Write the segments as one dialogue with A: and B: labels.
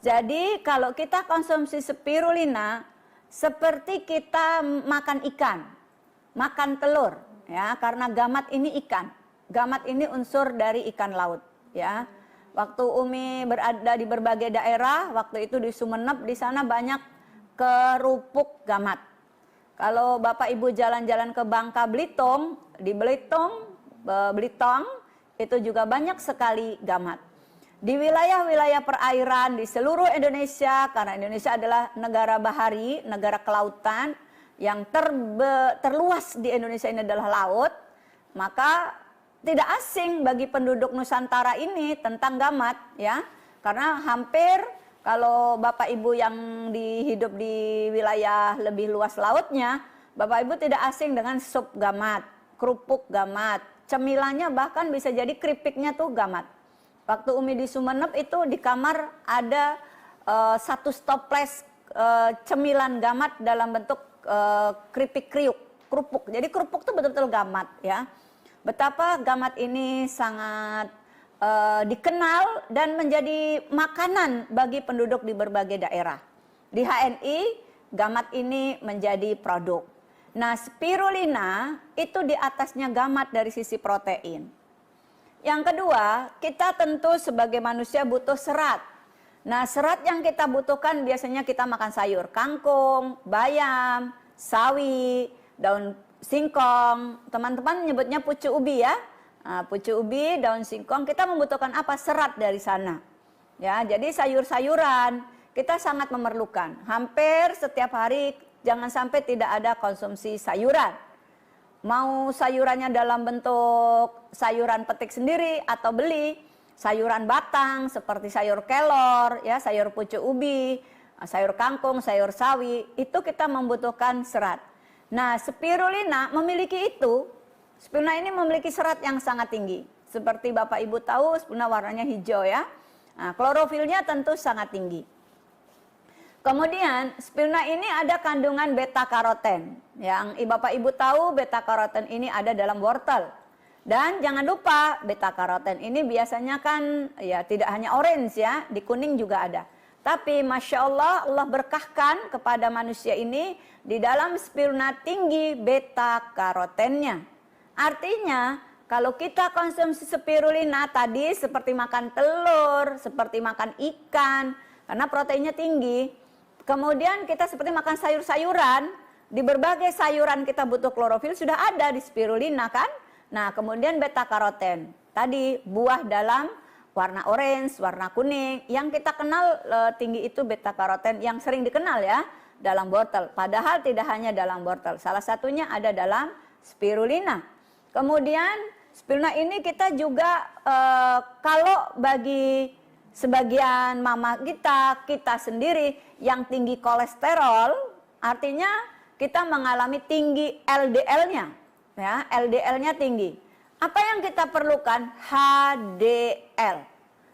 A: Jadi kalau kita konsumsi spirulina seperti kita makan ikan, makan telur, ya, karena gamat ini ikan. Gamat ini unsur dari ikan laut, ya. Waktu Umi berada di berbagai daerah, waktu itu di Sumeneb, di sana banyak kerupuk gamat. Kalau Bapak Ibu jalan-jalan ke Bangka Belitung, di Belitung, Belitung, itu juga banyak sekali gamat. Di wilayah-wilayah perairan di seluruh Indonesia, karena Indonesia adalah negara bahari, negara kelautan, yang terluas di Indonesia ini adalah laut, maka tidak asing bagi penduduk Nusantara ini tentang gamat, ya, karena hampir kalau Bapak Ibu yang hidup di wilayah lebih luas lautnya, Bapak Ibu tidak asing dengan sup gamat, kerupuk gamat, cemilannya bahkan bisa jadi keripiknya tuh gamat. Waktu Umi di Sumeneb itu di kamar ada satu toples cemilan gamat dalam bentuk keripik kriuk, kerupuk. Jadi kerupuk tuh betul-betul gamat, ya. Betapa gamat ini sangat dikenal dan menjadi makanan bagi penduduk di berbagai daerah. Di HNI, gamat ini menjadi produk. Nah, spirulina itu di atasnya gamat dari sisi protein. Yang kedua, kita tentu sebagai manusia butuh serat. Nah, serat yang kita butuhkan biasanya kita makan sayur, kangkung, bayam, sawi, daun singkong, teman-teman nyebutnya pucuk ubi, ya. Nah, pucuk ubi, daun singkong, kita membutuhkan apa? Serat dari sana. Ya, jadi sayur-sayuran kita sangat memerlukan. Hampir setiap hari jangan sampai tidak ada konsumsi sayuran. Mau sayurannya dalam bentuk sayuran petik sendiri atau beli, sayuran batang seperti sayur kelor, ya, sayur pucuk ubi, sayur kangkung, sayur sawi, itu kita membutuhkan serat. Nah, spirulina memiliki itu. Spirulina ini memiliki serat yang sangat tinggi. Seperti Bapak Ibu tahu, spirulina warnanya hijau, ya. Nah, klorofilnya tentu sangat tinggi. Kemudian spirulina ini ada kandungan beta karoten. Yang Bapak Ibu tahu beta karoten ini ada dalam wortel. Dan jangan lupa beta karoten ini biasanya kan ya tidak hanya orange, ya, di kuning juga ada. Tapi Masya Allah, Allah berkahkan kepada manusia ini di dalam spirulina tinggi beta karotennya. Artinya kalau kita konsumsi spirulina tadi seperti makan telur, seperti makan ikan, karena proteinnya tinggi. Kemudian kita seperti makan sayur-sayuran, di berbagai sayuran kita butuh klorofil, sudah ada di spirulina, kan? Nah, kemudian beta karoten, tadi buah dalam warna orange, warna kuning, yang kita kenal tinggi itu beta karoten, yang sering dikenal, ya, dalam wortel. Padahal tidak hanya dalam wortel, salah satunya ada dalam spirulina. Kemudian spirulina ini kita juga kalau bagi sebagian mama kita sendiri yang tinggi kolesterol, artinya kita mengalami tinggi LDL-nya, ya, LDL-nya tinggi. Apa yang kita perlukan? HDL.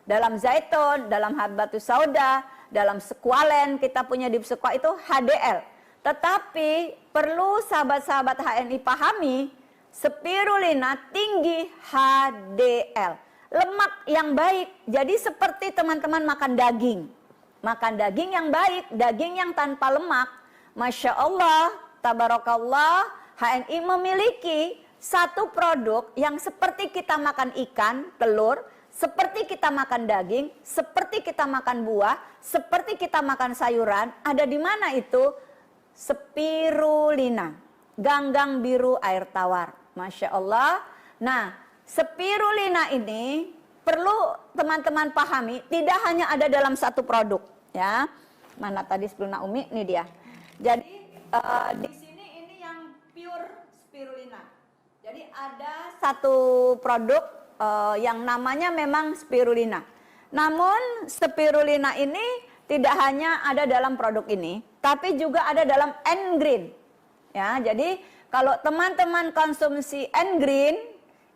A: Dalam zaitun, dalam habatus sauda, dalam squalen, kita punya di sekwa itu HDL. Tetapi perlu sahabat-sahabat HNI pahami, spirulina tinggi HDL. Lemak yang baik. Jadi seperti teman-teman makan daging. Makan daging yang baik, daging yang tanpa lemak. Masya Allah, tabarakallah, HNI memiliki satu produk yang seperti kita makan ikan, telur, seperti kita makan daging, seperti kita makan buah, seperti kita makan sayuran. Ada di mana itu? Spirulina. Ganggang biru air tawar. Masya Allah. Nah, spirulina ini perlu teman-teman pahami, tidak hanya ada dalam satu produk, ya. Mana tadi spirulina Umi? Ini dia. Jadi di sini ini yang pure spirulina. Jadi ada satu produk yang namanya memang spirulina. Namun spirulina ini tidak hanya ada dalam produk ini, tapi juga ada dalam N-Green. Ya, jadi kalau teman-teman konsumsi N-Green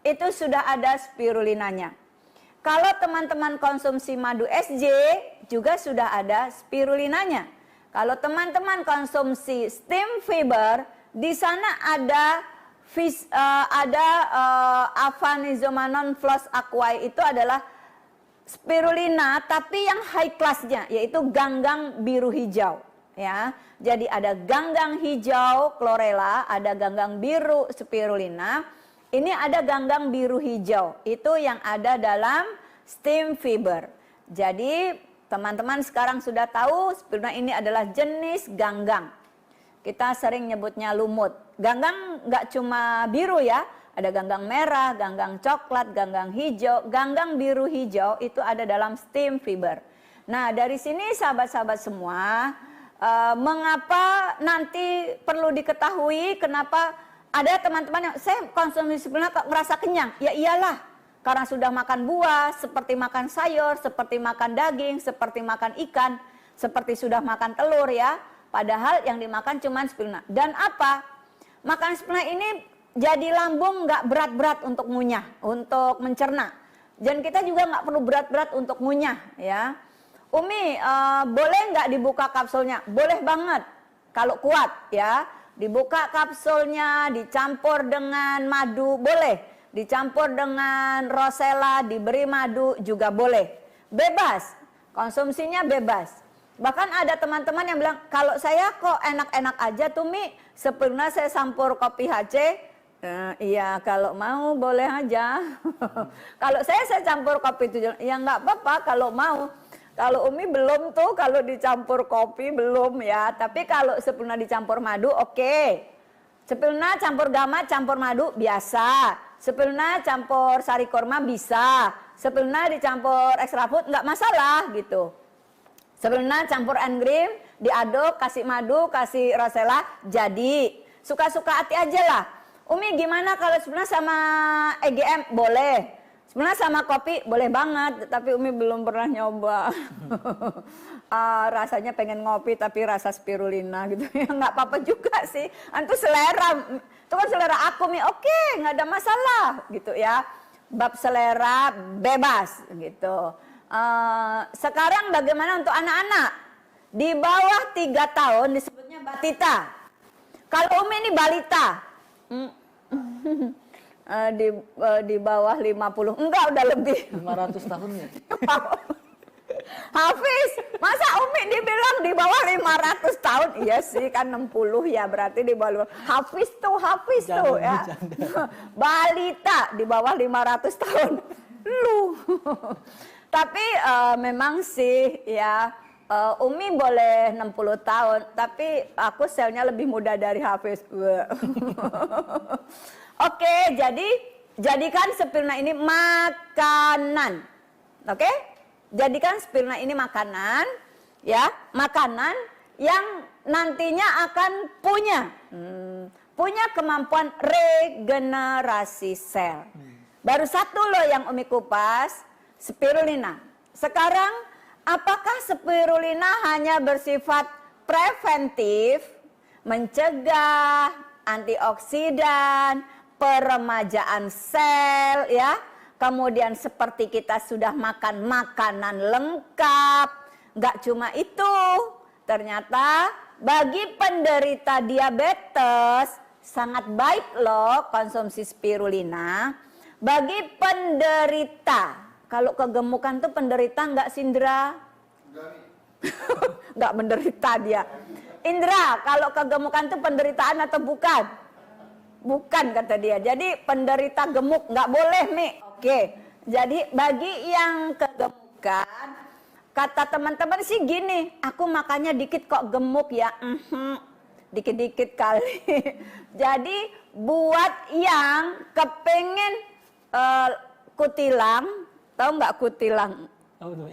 A: itu sudah ada spirulinanya. Kalau teman-teman konsumsi madu SJ juga sudah ada spirulinanya. Kalau teman-teman konsumsi steam fiber, di sana ada Avanizomanon Flos Aquae, itu adalah spirulina tapi yang high class-nya yaitu ganggang biru hijau ya. Jadi ada ganggang hijau chlorella, ada ganggang biru spirulina. Ini ada ganggang biru hijau. Itu yang ada dalam steam fiber. Jadi teman-teman sekarang sudah tahu spirulina ini adalah jenis ganggang. Kita sering nyebutnya lumut. Ganggang nggak cuma biru ya. Ada ganggang merah, ganggang coklat, ganggang hijau. Ganggang biru hijau itu ada dalam steam fiber. Nah dari sini sahabat-sahabat semua, mengapa nanti perlu diketahui kenapa ada teman-teman yang saya konsumsi spirulina kok merasa kenyang? Ya iyalah, karena sudah makan buah, seperti makan sayur, seperti makan daging, seperti makan ikan, seperti sudah makan telur ya. Padahal yang dimakan cuma spirulina. Dan apa? Makan spirulina ini jadi lambung nggak berat-berat untuk ngunyah, untuk mencerna. Dan kita juga nggak perlu berat-berat untuk ngunyah ya. Umi, boleh nggak dibuka kapsulnya? Boleh banget, kalau kuat ya. Dibuka kapsulnya, dicampur dengan madu, boleh. Dicampur dengan rosella, diberi madu juga boleh. Bebas, konsumsinya bebas. Bahkan ada teman-teman yang bilang, kalau saya kok enak-enak aja tuh Mi, spirulina saya campur kopi HC. Iya, kalau mau boleh aja. Kalau saya campur kopi itu, ya nggak apa-apa kalau mau. Kalau Umi belum tuh, kalau dicampur kopi belum ya. Tapi kalau spirulina dicampur madu, oke. Spirulina campur gamat, campur madu, biasa. Spirulina campur sari kurma, bisa. Spirulina dicampur extra food, nggak masalah gitu. Spirulina campur engreen, diaduk, kasih madu, kasih rosella, jadi. Suka-suka hati aja lah. Umi gimana kalau spirulina sama EGM? Boleh. Spirulina sama kopi boleh banget, tapi Umi belum pernah nyoba. Rasanya pengen ngopi tapi rasa spirulina gitu. Ya nggak apa-apa juga sih. Itu selera. Itu kan selera aku Mi. Oke, nggak ada masalah gitu ya. Bab selera bebas gitu. Sekarang bagaimana untuk anak-anak? Di bawah 3 tahun disebutnya batita. Kalau Umi ini balita. Di bawah 50, enggak udah lebih
B: 500 tahun ya.
A: Hafiz, masa Umi dibilang di bawah 500 tahun? Iya sih kan 60 ya, berarti di bawah. Hafiz tuh ya. Balita di bawah 500 tahun. Lu. Tapi memang sih ya, Umi boleh 60 tahun, tapi aku selnya lebih muda dari Hafiz. Oke, jadi jadikan spirulina ini makanan. Oke? Jadikan spirulina ini makanan, ya, makanan yang nantinya akan punya kemampuan regenerasi sel. Baru satu loh yang Umi kupas, spirulina. Sekarang, apakah spirulina hanya bersifat preventif, mencegah, antioksidan, peremajaan sel ya, kemudian seperti kita sudah makan makanan lengkap, nggak cuma itu, ternyata bagi penderita diabetes sangat baik loh konsumsi spirulina. Bagi penderita, kalau kegemukan tuh penderita nggak Sindra? Nggak menderita dia. Indra, kalau kegemukan tuh penderitaan atau bukan? Bukan kata dia. Jadi penderita gemuk nggak boleh Mi. Oke. Jadi bagi yang kegemukan, kata teman-teman sih gini, aku makannya dikit kok gemuk ya. Dikit-dikit kali. Jadi buat yang kepengen kutilang, tahu nggak kutilang?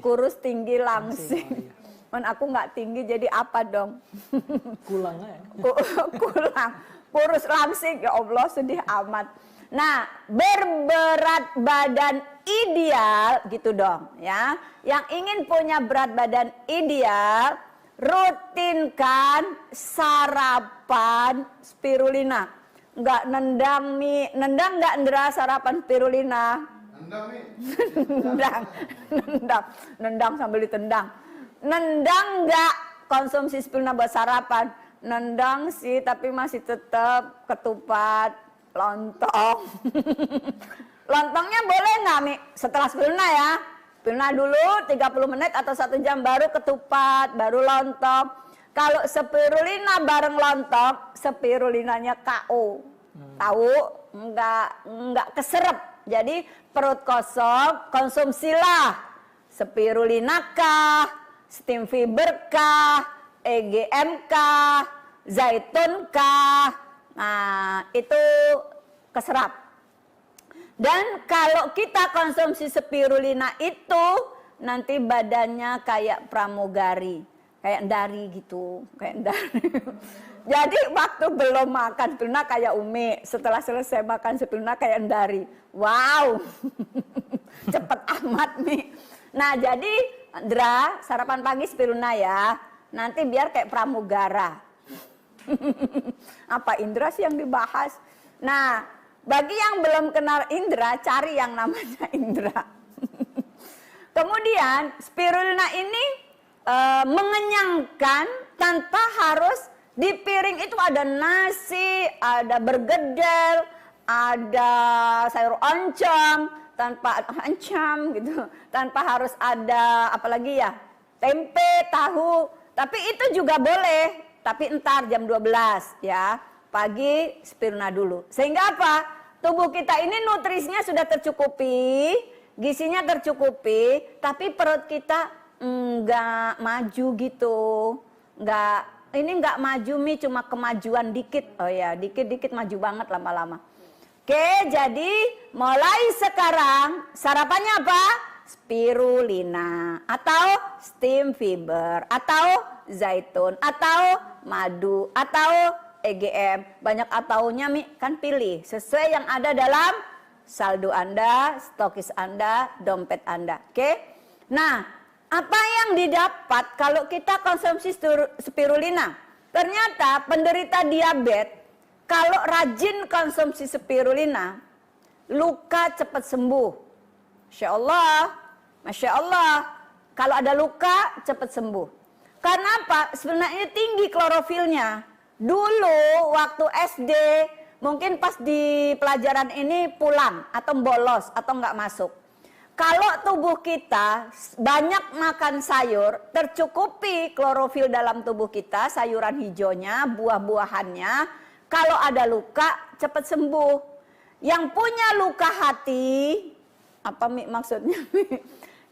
A: Kurus tinggi langsing. Men aku nggak tinggi jadi apa dong?
B: Kulang ya.
A: Kulang. Kurus langsing, ya Allah sedih amat. Nah, berberat badan ideal gitu dong ya. Yang ingin punya berat badan ideal, rutinkan sarapan spirulina. Nggak nendang Mi, nendang nggak Indra sarapan spirulina? Nendang Mi. nendang sambil ditendang. Nendang nggak konsumsi spirulina buat sarapan? Nendang sih, tapi masih tetap ketupat, lontong. Lontongnya boleh nggak Mi? Setelah spirulina ya. Spirulina dulu 30 menit atau 1 jam, baru ketupat, baru lontong. Kalau spirulina bareng lontong, spirulinanya KO. Tahu? Enggak keserap. Jadi perut kosong, konsumsilah spirulina kah, steam fiber kah, EGM kah, zaitun kah. Nah, itu keserap. Dan kalau kita konsumsi spirulina itu, nanti badannya kayak pramugari, kayak dari gitu, kayak dari. Jadi waktu belum makan spirulina kayak Umi, setelah selesai makan spirulina kayak dari. Wow, cepet amat nih. Nah jadi Indra, sarapan pagi spirulina ya, nanti biar kayak pramugara. Apa Indra sih yang dibahas? Nah, bagi yang belum kenal Indra, cari yang namanya Indra. Kemudian spirulina ini mengenyangkan tanpa harus di piring itu ada nasi, ada bergedel, ada sayur oncom, tanpa harus ada apalagi ya, tempe, tahu. Tapi itu juga boleh, tapi entar jam 12 ya. Pagi spirulina dulu. Sehingga apa? Tubuh kita ini nutrisinya sudah tercukupi, gizinya tercukupi, tapi perut kita enggak maju gitu. Ini enggak maju Mi, cuma kemajuan dikit. Oh ya, dikit-dikit maju banget lama-lama. Oke, jadi mulai sekarang sarapannya apa? Spirulina atau steam fiber atau zaitun atau madu atau EGM. Banyak ataunya Mi, kan pilih sesuai yang ada dalam saldo Anda, stokis Anda, dompet Anda. Oke. Nah, apa yang didapat kalau kita konsumsi spirulina? Ternyata penderita diabetes kalau rajin konsumsi spirulina, luka cepat sembuh. Masya Allah, Masya Allah. Kalau ada luka cepat sembuh. Karena apa? Sebenarnya tinggi klorofilnya. Dulu waktu SD, mungkin pas di pelajaran ini pulang atau bolos atau nggak masuk. Kalau tubuh kita banyak makan sayur, tercukupi klorofil dalam tubuh kita, sayuran hijaunya, buah-buahannya. Kalau ada luka cepat sembuh. Yang punya luka hati, apa Mi maksudnya Mi?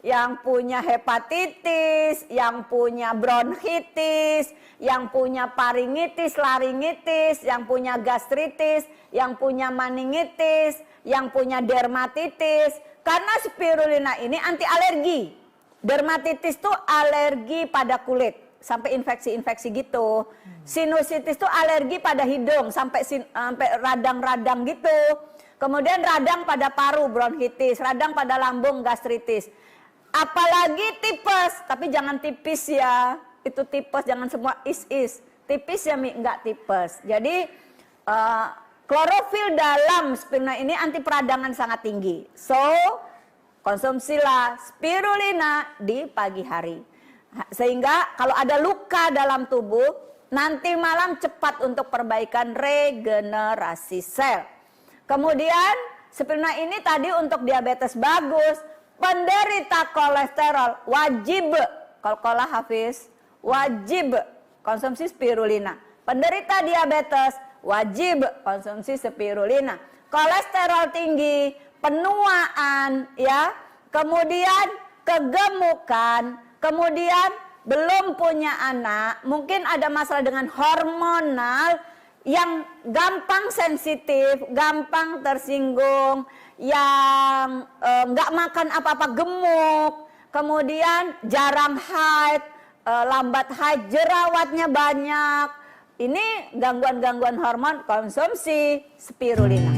A: Yang punya hepatitis, yang punya bronkitis, yang punya faringitis, laringitis, yang punya gastritis, yang punya meningitis, yang punya dermatitis. Karena spirulina ini anti alergi. Dermatitis itu alergi pada kulit, sampai infeksi-infeksi gitu. Sinusitis itu alergi pada hidung, sampai radang-radang gitu. Kemudian radang pada paru, bronkitis, radang pada lambung, gastritis. Apalagi tipes, tapi jangan tipis ya. Itu tipes, jangan semua is. Tipis ya Mi, enggak tipes. Jadi klorofil dalam spirulina ini anti peradangan sangat tinggi. So, konsumsilah spirulina di pagi hari. Sehingga kalau ada luka dalam tubuh, nanti malam cepat untuk perbaikan regenerasi sel. Kemudian spirulina ini tadi untuk diabetes bagus. Penderita kolesterol wajib, kalau Hafiz, wajib konsumsi spirulina. Penderita diabetes wajib konsumsi spirulina. Kolesterol tinggi, penuaan, ya, kemudian kegemukan, kemudian belum punya anak, mungkin ada masalah dengan hormonal, yang gampang sensitif, gampang tersinggung, yang nggak makan apa-apa gemuk, kemudian jarang haid, lambat haid, jerawatnya banyak. Ini gangguan-gangguan hormon, konsumsi spirulina.